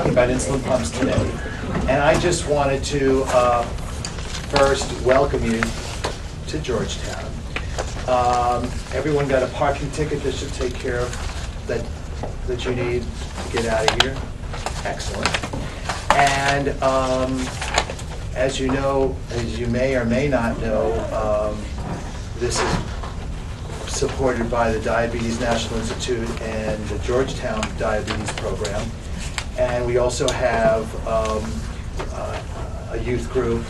talking about insulin pumps today. And I just wanted to first welcome you to Georgetown. Everyone got a parking ticket that should take care of that you need to get out of here? Excellent. And as you know, as you may or may not know, this is supported by the Diabetes National Institute and the Georgetown Diabetes Program. And we also have a youth group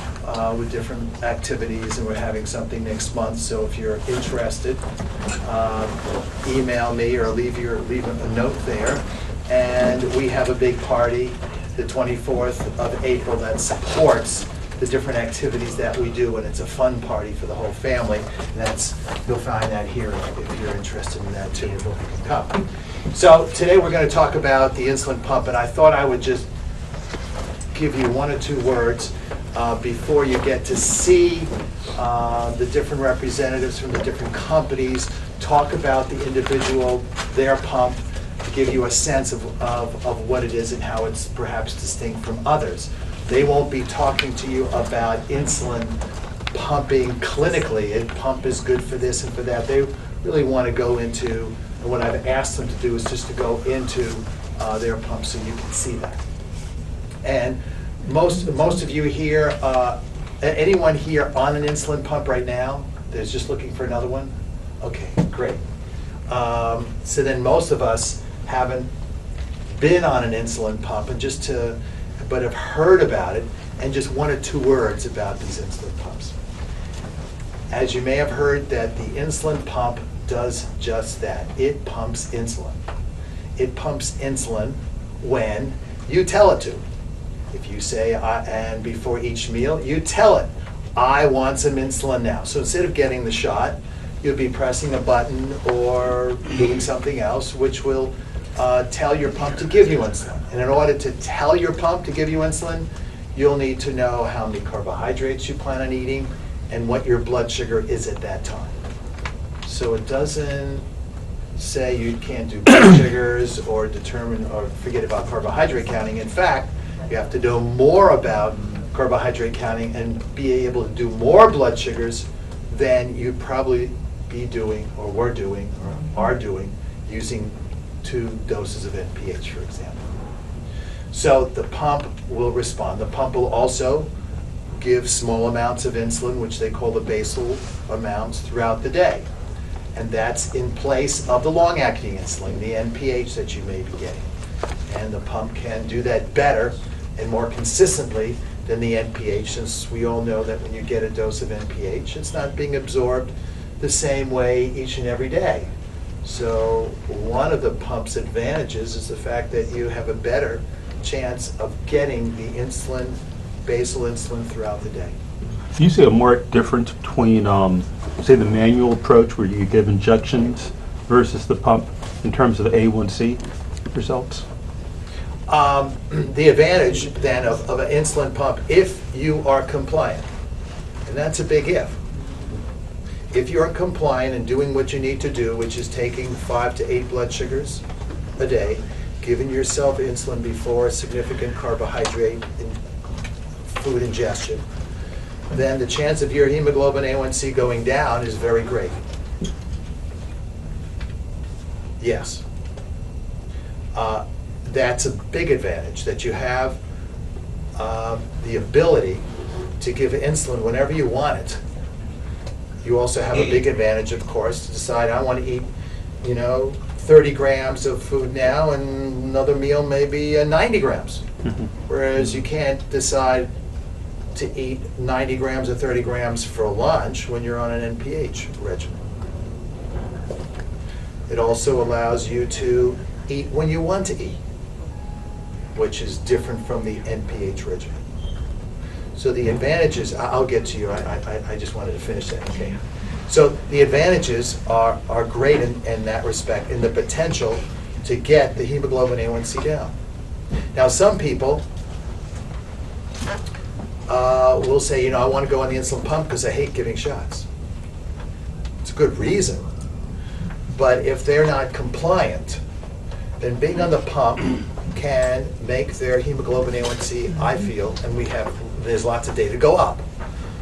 with different activities, and we're having something next month. So if you're interested, email me or leave a note there. And we have a big party the 24th of April that supports the different activities that we do, and it's a fun party for the whole family. And you'll find that here if you're interested in that too. Hope you can come. So today we're going to talk about the insulin pump, and I thought I would just give you one or two words before you get to see the different representatives from the different companies talk about the individual, their pump, to give you a sense of what it is and how it's perhaps distinct from others. They won't be talking to you about insulin pumping clinically. A pump is good for this and for that. They really want to go into, and what I've asked them to do is just to go into their pump so you can see that. And most of you here, anyone here on an insulin pump right now that's just looking for another one? Okay, great. So then most of us haven't been on an insulin pump but have heard about it, and just one or two words about these insulin pumps. As you may have heard, that the insulin pump does just that. It pumps insulin. It pumps insulin when you tell it to. If you say, and before each meal, you tell it, I want some insulin now. So instead of getting the shot, you'll be pressing a button or doing something else, which will tell your pump to give you insulin. And in order to tell your pump to give you insulin, you'll need to know how many carbohydrates you plan on eating and what your blood sugar is at that time. So it doesn't say you can't do blood sugars or determine or forget about carbohydrate counting. In fact, you have to know more about carbohydrate counting and be able to do more blood sugars than you'd probably be doing or were doing or are doing using 2 doses of NPH, for example. So the pump will respond. The pump will also give small amounts of insulin, which they call the basal amounts, throughout the day. And that's in place of the long-acting insulin, the NPH that you may be getting. And the pump can do that better and more consistently than the NPH, since we all know that when you get a dose of NPH, it's not being absorbed the same way each and every day. So one of the pump's advantages is the fact that you have a better chance of getting the insulin, basal insulin, throughout the day. Do you see a marked difference between, say, the manual approach where you give injections versus the pump in terms of A1C results? The advantage then of an insulin pump, if you are compliant, and that's a big if. If you're compliant and doing what you need to do, which is taking 5 to 8 blood sugars a day, giving yourself insulin before significant carbohydrate food ingestion, then the chance of your hemoglobin A1C going down is very great. Yes. That's a big advantage, that you have the ability to give insulin whenever you want it. You also have a big advantage, of course, to decide, I want to eat, 30 grams of food now, and another meal maybe 90 grams. Whereas you can't decide to eat 90 grams or 30 grams for lunch when you're on an NPH regimen. It also allows you to eat when you want to eat, which is different from the NPH regimen. So the advantages, I'll get to you, I just wanted to finish that, okay? So the advantages are great in that respect, in the potential to get the hemoglobin A1C down. Now some people will say, I want to go on the insulin pump because I hate giving shots. It's a good reason. But if they're not compliant, then being on the pump can make their hemoglobin A1C, I feel, and there's lots of data, go up.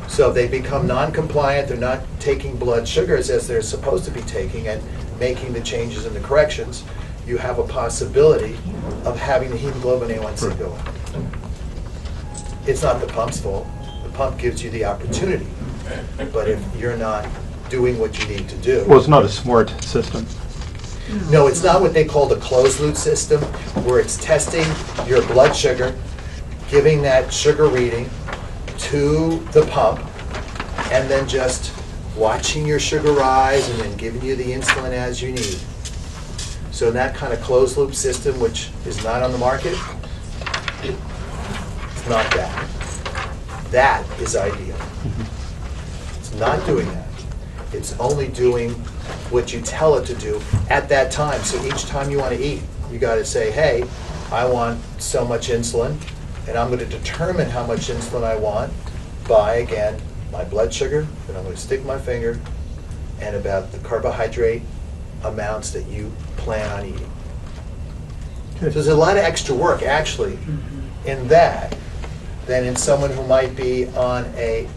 So if they become non-compliant, they're not taking blood sugars as they're supposed to be taking and making the changes and the corrections, you have a possibility of having the hemoglobin A1C go up. It's not the pump's fault. The pump gives you the opportunity. But if you're not doing what you need to do. Well, it's not a smart system. No, it's not what they call the closed-loop system, where it's testing your blood sugar, giving that sugar reading to the pump, and then just watching your sugar rise and then giving you the insulin as you need. So in that kind of closed-loop system, which is not on the market, it's not that. That is ideal. It's not doing that. It's only doing what you tell it to do at that time. So each time you want to eat, you got to say, hey, I want so much insulin, and I'm going to determine how much insulin I want by, again, my blood sugar, then I'm going to stick my finger, and about the carbohydrate amounts that you plan on eating. So there's a lot of extra work, actually, in that than in someone who might be on a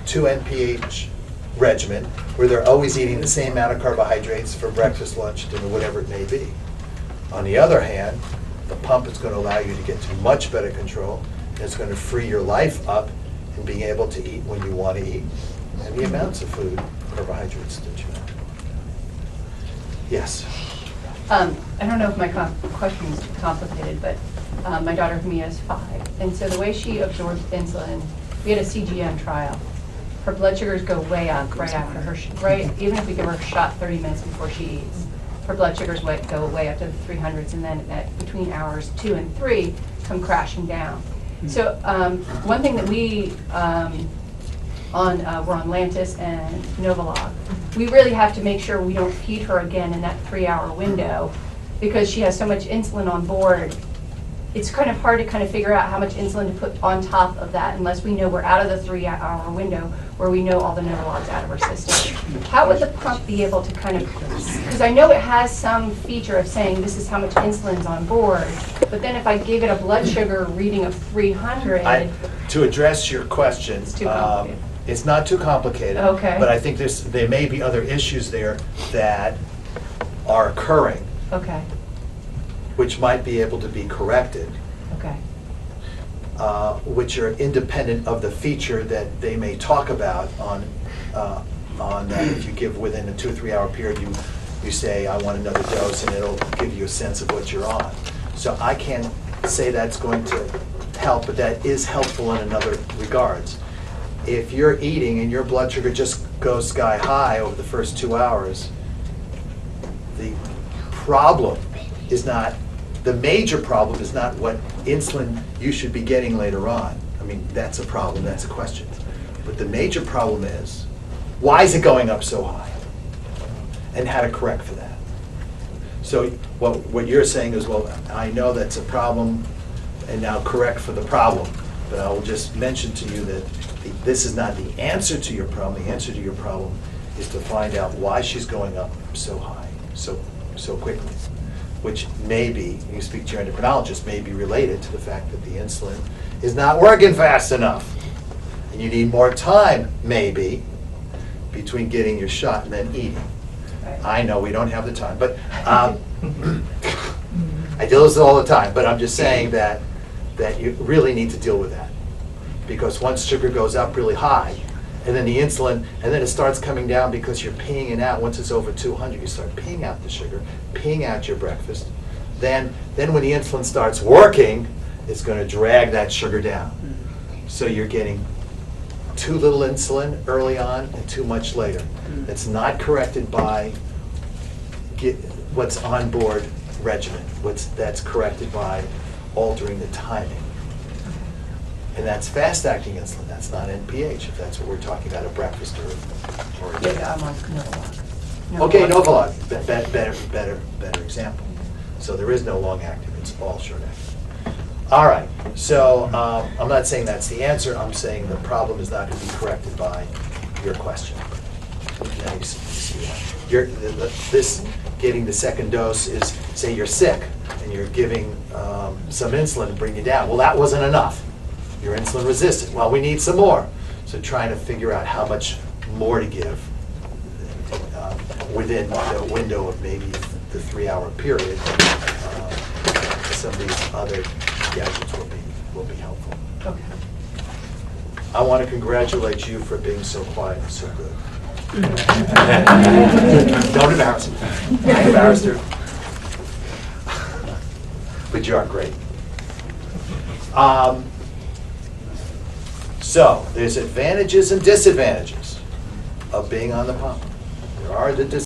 2 NPH regimen, where they're always eating the same amount of carbohydrates for breakfast, lunch, dinner, whatever it may be. On the other hand, the pump is going to allow you to get to much better control, and it's going to free your life up in being able to eat when you want to eat, and the amounts of food, carbohydrates that you have. Yes? I don't know if my question is too complicated, but my daughter Mia is 5, and so the way she absorbs insulin, we had a CGM trial. Her blood sugars go way up right after her, even if we give her a shot 30 minutes before she eats. Her blood sugars go way up to the 300s, and then between hours 2 and 3 come crashing down. So one thing that we we're on Lantus and Novolog, we really have to make sure we don't feed her again in that 3-hour window, because she has so much insulin on board. It's kind of hard to kind of figure out how much insulin to put on top of that unless we know we're out of the 3-hour window where we know all the Novolog's out of our system. How would the pump be able to kind of, because I know it has some feature of saying this is how much insulin's on board, but then if I gave it a blood sugar reading of 300. To address your question, It's too complicated. it's not too complicated. Okay. But I think there may be other issues there that are occurring, Okay, which might be able to be corrected, okay, which are independent of the feature that they may talk about on if you give within a 2 or 3 hour period, you say, I want another dose, and it'll give you a sense of what you're on. So I can't say that's going to help, but that is helpful in another regards. If you're eating and your blood sugar just goes sky high over the first 2 hours, the major problem is not what insulin you should be getting later on. I mean, that's a problem, that's a question. But the major problem is, why is it going up so high? And how to correct for that. So what you're saying is, well, I know that's a problem, and now correct for the problem. But I will just mention to you that this is not the answer to your problem. The answer to your problem is to find out why she's going up so high, so quickly, which may be, you speak to your endocrinologist, may be related to the fact that the insulin is not working fast enough. And you need more time, maybe, between getting your shot and then eating. right. I know we don't have the time, but I deal with it all the time, but I'm just saying that you really need to deal with that. Because once sugar goes up really high, and then the insulin, and then it starts coming down because you're peeing it out. Once it's over 200, you start peeing out the sugar, peeing out your breakfast. Then when the insulin starts working, it's going to drag that sugar down. So you're getting too little insulin early on and too much later. It's not corrected by what's on board regimen. That's corrected by altering the timing. And that's fast-acting insulin. That's not NPH, if that's what we're talking about, a breakfast or a dinner. Yeah, I'm on Novolog. Okay, Novolog, better example. So there is no long-acting, it's all short-acting. All right, so I'm not saying that's the answer. I'm saying the problem is not going to be corrected by your question. Now you see that. This getting the second dose is, say you're sick, and and you're giving some insulin to bring you down. Well, that wasn't enough. You're insulin resistant. Well, we need some more. So trying to figure out how much more to give within the window of maybe the 3-hour period. Some of these other gadgets will be helpful. Okay. I want to congratulate you for being so quiet and so good. Don't embarrass me. I embarrassed her. But you are great. So, there's advantages and disadvantages of being on the pump. There are the